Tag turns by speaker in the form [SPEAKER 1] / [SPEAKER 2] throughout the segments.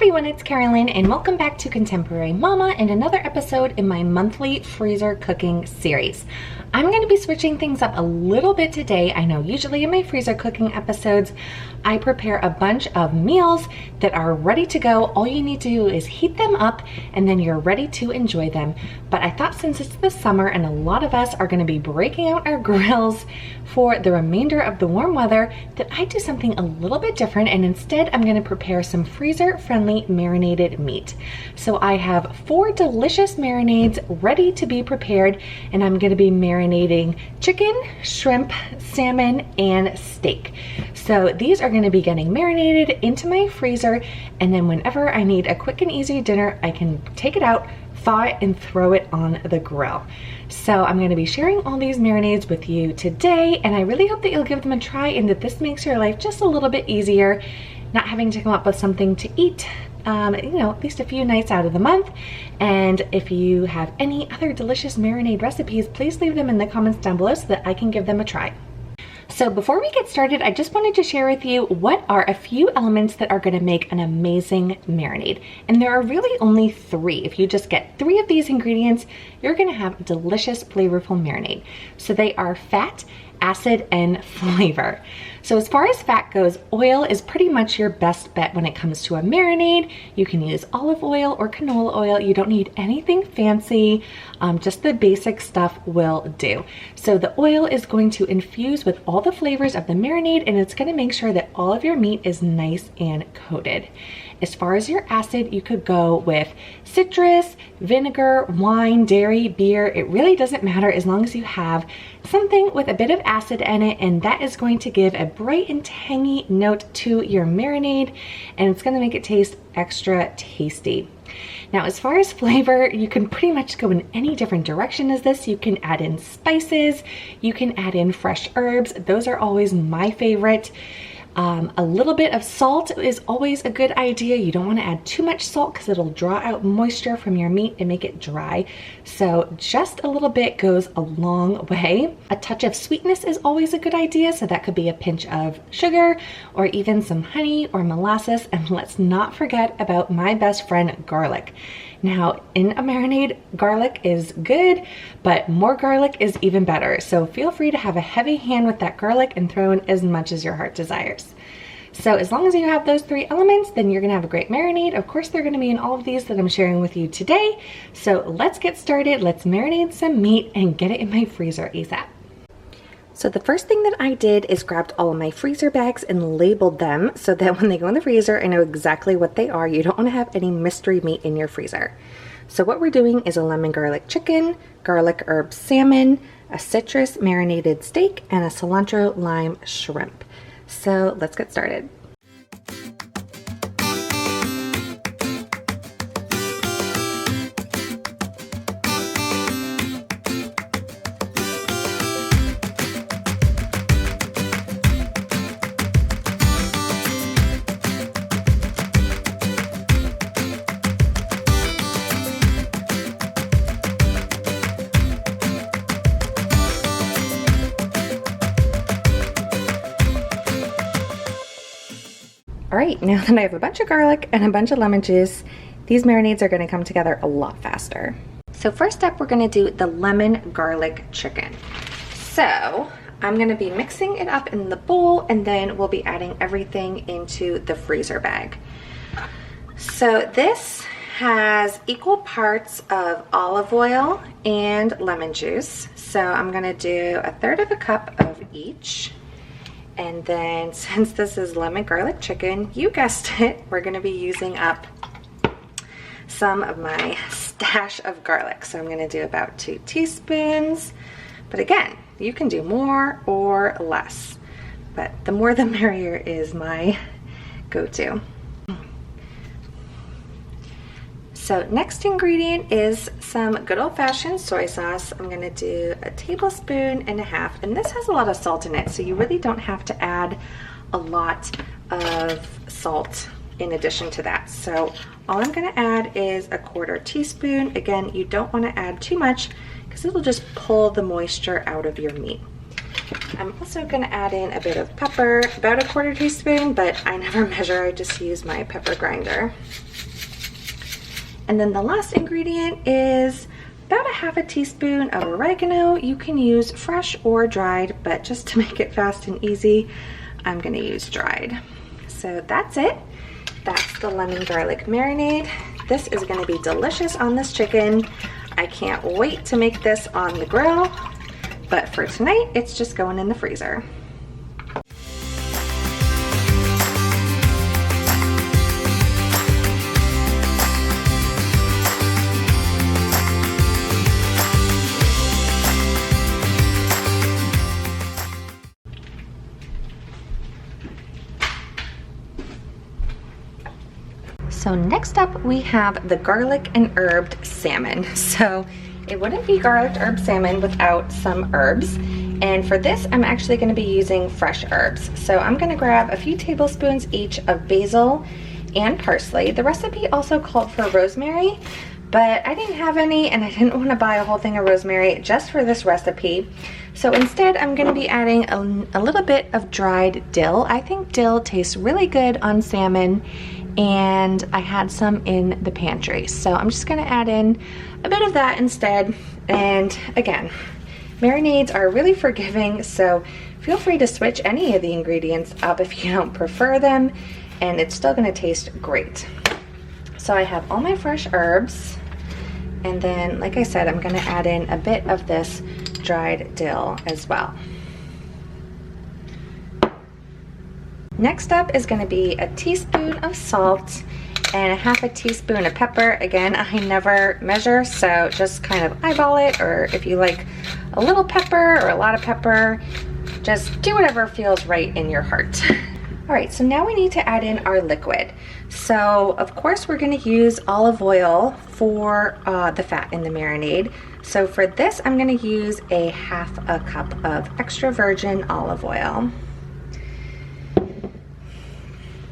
[SPEAKER 1] everyone, it's Carolyn and welcome back to Contemporary Mama and another episode in my monthly freezer cooking series. I'm going to be switching things up a little bit today. I know usually in my freezer cooking episodes, I prepare a bunch of meals that are ready to go. All you need to do is heat them up and then you're ready to enjoy them. But I thought since it's the summer and a lot of us are going to be breaking out our grills for the remainder of the warm weather, that I do something a little bit different, and instead I'm going to prepare some freezer-friendly marinated meat. So I have 4 delicious marinades ready to be prepared, and I'm going to be marinating chicken, shrimp, salmon, and steak. So these are going to be getting marinated into my freezer, and then whenever I need a quick and easy dinner, I can take it out, thaw it, and throw it on the grill. So I'm going to be sharing all these marinades with you today, and I really hope that you'll give them a try and that this makes your life just a little bit easier, not having to come up with something to eat, at least a few nights out of the month. And if you have any other delicious marinade recipes, please leave them in the comments down below so that I can give them a try. So before we get started, I just wanted to share with you what are a few elements that are going to make an amazing marinade. And there are really only 3. If you just get 3 of these ingredients, you're going to have a delicious, flavorful marinade. So they are fat, acid, and flavor. So as far as fat goes, oil is pretty much your best bet when it comes to a marinade. You can use olive oil or canola oil. You don't need anything fancy. Just the basic stuff will do. So the oil is going to infuse with all the flavors of the marinade, and it's going to make sure that all of your meat is nice and coated. As far as your acid, you could go with citrus, vinegar, wine, dairy, beer. It really doesn't matter as long as you have something with a bit of acid in it, and that is going to give a bright and tangy note to your marinade, and it's going to make it taste extra tasty. Now, as far as flavor, you can pretty much go in any different direction as this. You can add in spices, you can add in fresh herbs. Those are always my favorite. A little bit of salt is always a good idea. You don't want to add too much salt because it'll draw out moisture from your meat and make it dry. So just a little bit goes a long way. A touch of sweetness is always a good idea. So that could be a pinch of sugar or even some honey or molasses. And let's not forget about my best friend, garlic. Now, in a marinade, garlic is good, but more garlic is even better. So feel free to have a heavy hand with that garlic and throw in as much as your heart desires. So as long as you have those 3 elements, then you're gonna have a great marinade. Of course, they're gonna be in all of these that I'm sharing with you today. So let's get started. Let's marinate some meat and get it in my freezer ASAP. So the first thing that I did is grabbed all of my freezer bags and labeled them so that when they go in the freezer, I know exactly what they are. You don't want to have any mystery meat in your freezer. So what we're doing is a lemon garlic chicken, garlic herb salmon, a citrus marinated steak, and a cilantro lime shrimp. So let's get started. All right, now that I have a bunch of garlic and a bunch of lemon juice, these marinades are gonna come together a lot faster. So first up, we're gonna do the lemon garlic chicken. So I'm gonna be mixing it up in the bowl, and then we'll be adding everything into the freezer bag. So this has equal parts of olive oil and lemon juice. So I'm gonna do 1/3 cup of each. And then since this is lemon garlic chicken, you guessed it, we're gonna be using up some of my stash of garlic. So I'm gonna do about 2 teaspoons, but again, you can do more or less, but the more the merrier is my go-to. So next ingredient is some good old-fashioned soy sauce. I'm gonna do 1.5 tablespoons, and this has a lot of salt in it, so you really don't have to add a lot of salt in addition to that. So all I'm gonna add is 1/4 teaspoon. Again, you don't wanna add too much because it'll just pull the moisture out of your meat. I'm also gonna add in a bit of pepper, about a 1/4 teaspoon, but I never measure, I just use my pepper grinder. And then the last ingredient is about a 1/2 teaspoon of oregano. You can use fresh or dried, but just to make it fast and easy, I'm gonna use dried. So that's it. That's the lemon garlic marinade. This is gonna be delicious on this chicken. I can't wait to make this on the grill, but for tonight, it's just going in the freezer. So next up we have the garlic and herbed salmon. So it wouldn't be garlic herb salmon without some herbs. And for this, I'm actually gonna be using fresh herbs. So I'm gonna grab a few tablespoons each of basil and parsley. The recipe also called for rosemary, but I didn't have any and I didn't wanna buy a whole thing of rosemary just for this recipe. So instead, I'm gonna be adding a little bit of dried dill. I think dill tastes really good on salmon, and I had some in the pantry. So I'm just gonna add in a bit of that instead. And again, marinades are really forgiving, so feel free to switch any of the ingredients up if you don't prefer them, and it's still gonna taste great. So I have all my fresh herbs, and then, like I said, I'm gonna add in a bit of this dried dill as well. Next up is going to be a teaspoon of salt and a 1/2 teaspoon of pepper. Again, I never measure, so just kind of eyeball it, or if you like a little pepper or a lot of pepper, just do whatever feels right in your heart. All right, so now we need to add in our liquid. So of course we're going to use olive oil for the fat in the marinade. So for this, I'm going to use a 1/2 cup of extra virgin olive oil.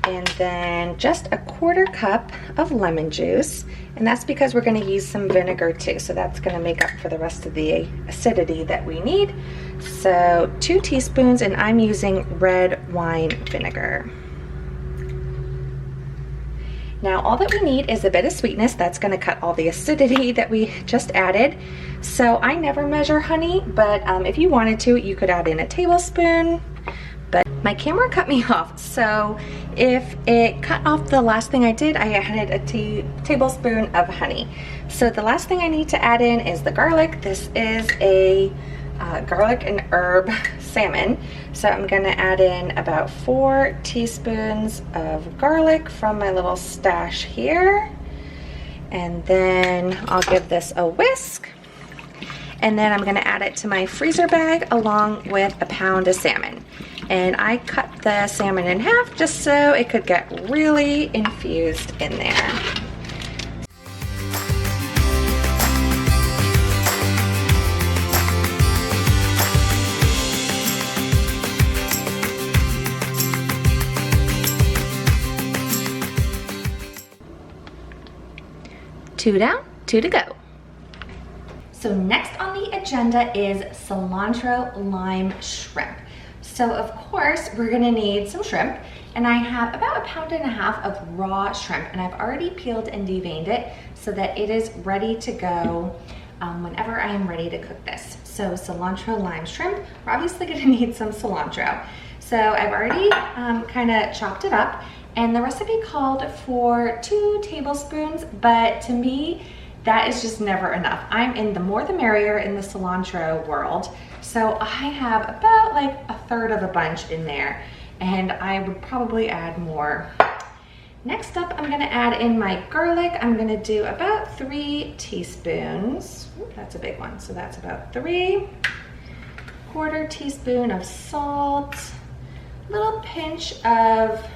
[SPEAKER 1] And then just a 1/4 cup of lemon juice. And that's because we're gonna use some vinegar too. So that's gonna make up for the rest of the acidity that we need. So 2 teaspoons, and I'm using red wine vinegar. Now all that we need is a bit of sweetness. That's gonna cut all the acidity that we just added. So I never measure honey, but if you wanted to, you could add in a tablespoon. But my camera cut me off, so if it cut off the last thing I did, I added a tablespoon of honey. So the last thing I need to add in is the garlic. This is a garlic and herb salmon. So I'm gonna add in about 4 teaspoons of garlic from my little stash here. And then I'll give this a whisk. And then I'm gonna add it to my freezer bag along with a pound of salmon. And I cut the salmon in half just so it could get really infused in there. Two down, 2 to go. So next on the agenda is cilantro lime shrimp. So of course we're gonna need some shrimp, and I have about 1.5 pounds of raw shrimp, and I've already peeled and deveined it so that it is ready to go whenever I am ready to cook this. So cilantro lime shrimp, we're obviously gonna need some cilantro. So I've already kind of chopped it up, and the recipe called for 2 tablespoons, but to me, that is just never enough. I'm in the more the merrier in the cilantro world. So I have about like 1/3 of a bunch in there, and I would probably add more. Next up, I'm gonna add in my garlic. I'm gonna do about 3 teaspoons. Ooh, that's a big one. So that's about 3. 1/4 teaspoon of salt, a little pinch of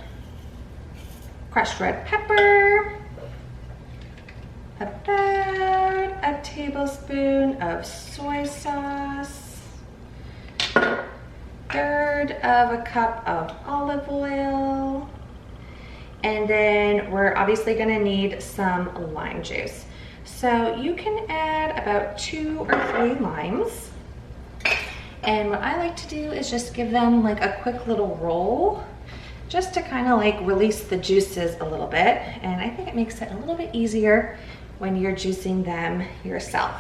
[SPEAKER 1] crushed red pepper, about a tablespoon of soy sauce, 1/3 of a cup of olive oil, and then we're obviously gonna need some lime juice. So you can add about 2 or 3 limes. And what I like to do is just give them like a quick little roll, just to kind of like release the juices a little bit. And I think it makes it a little bit easier when you're juicing them yourself.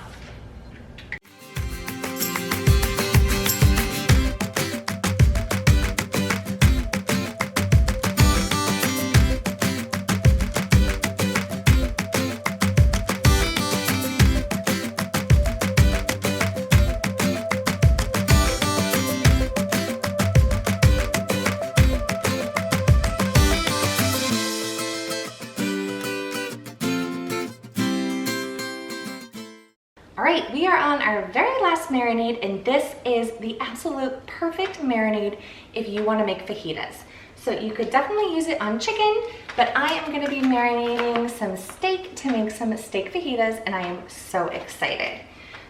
[SPEAKER 1] All right, we are on our very last marinade, and this is the absolute perfect marinade if you want to make fajitas. So you could definitely use it on chicken, but I am going to be marinating some steak to make some steak fajitas, and I am so excited.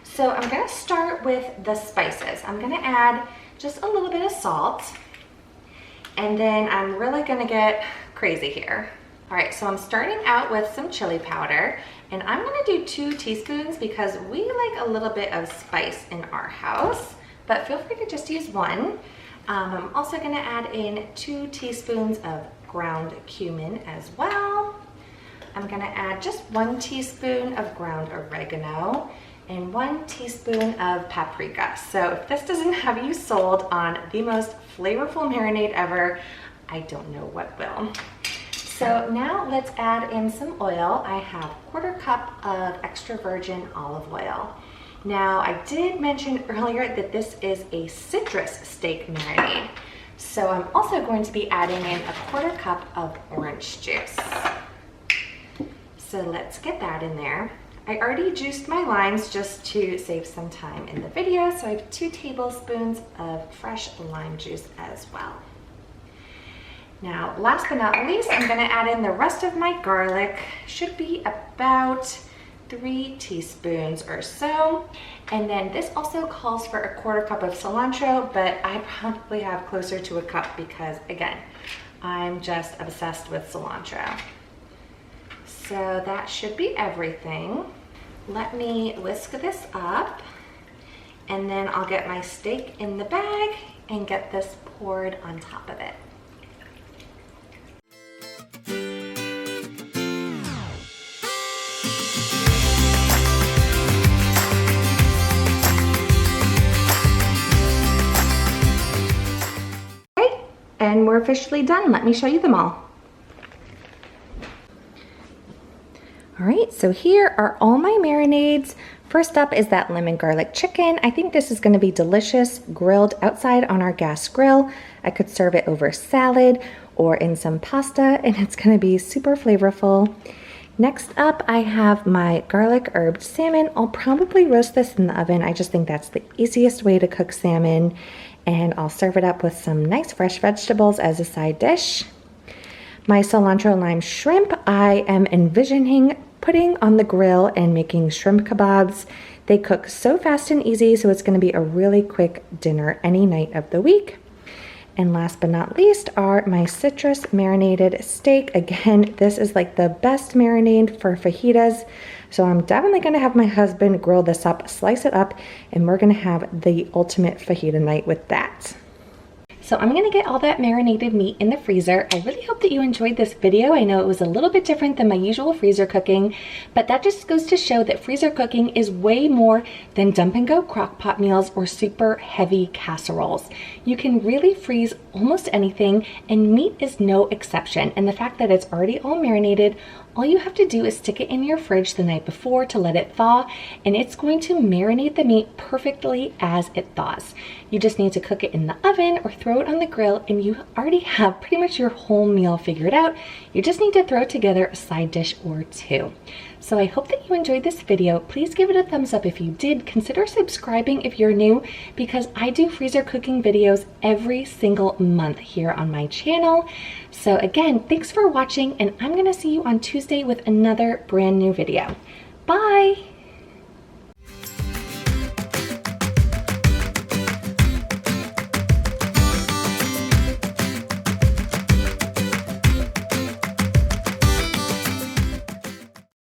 [SPEAKER 1] So I'm going to start with the spices. I'm going to add just a little bit of salt, and then I'm really going to get crazy here. All right, so I'm starting out with some chili powder, and I'm gonna do 2 teaspoons because we like a little bit of spice in our house, but feel free to just use 1. I'm also gonna add in 2 teaspoons of ground cumin as well. I'm gonna add just 1 teaspoon of ground oregano and 1 teaspoon of paprika. So if this doesn't have you sold on the most flavorful marinade ever, I don't know what will. So now let's add in some oil. I have 1/4 cup of extra virgin olive oil. Now I did mention earlier that this is a citrus steak marinade. So I'm also going to be adding in a 1/4 cup of orange juice. So let's get that in there. I already juiced my limes just to save some time in the video. So I have 2 tablespoons of fresh lime juice as well. Now, last but not least, I'm gonna add in the rest of my garlic. Should be about 3 teaspoons or so. And then this also calls for a 1/4 cup of cilantro, but I probably have closer to a cup because, again, I'm just obsessed with cilantro. So that should be everything. Let me whisk this up, and then I'll get my steak in the bag and get this poured on top of it. And we're officially done. Let me show you them all. All right, so here are all my marinades. First up is that lemon garlic chicken. I think this is gonna be delicious, grilled outside on our gas grill. I could serve it over salad or in some pasta, and it's gonna be super flavorful. Next up, I have my garlic herbed salmon. I'll probably roast this in the oven. I just think that's the easiest way to cook salmon. And I'll serve it up with some nice fresh vegetables as a side dish. My cilantro lime shrimp, I am envisioning putting on the grill and making shrimp kebabs. They cook so fast and easy, so it's gonna be a really quick dinner any night of the week. And last but not least are my citrus marinated steak. Again, this is like the best marinade for fajitas. So I'm definitely gonna have my husband grill this up, slice it up, and we're gonna have the ultimate fajita night with that. So I'm gonna get all that marinated meat in the freezer. I really hope that you enjoyed this video. I know it was a little bit different than my usual freezer cooking, but that just goes to show that freezer cooking is way more than dump and go crock pot meals or super heavy casseroles. You can really freeze almost anything, and meat is no exception. And the fact that it's already all marinated, all you have to do is stick it in your fridge the night before to let it thaw, and it's going to marinate the meat perfectly as it thaws. You just need to cook it in the oven or throw it on the grill, and you already have pretty much your whole meal figured out. You just need to throw together a side dish or 2. So I hope that you enjoyed this video. Please give it a thumbs up if you did. Consider subscribing if you're new, because I do freezer cooking videos every single month here on my channel. So again, thanks for watching, and I'm gonna see you on Tuesday with another brand new video. Bye!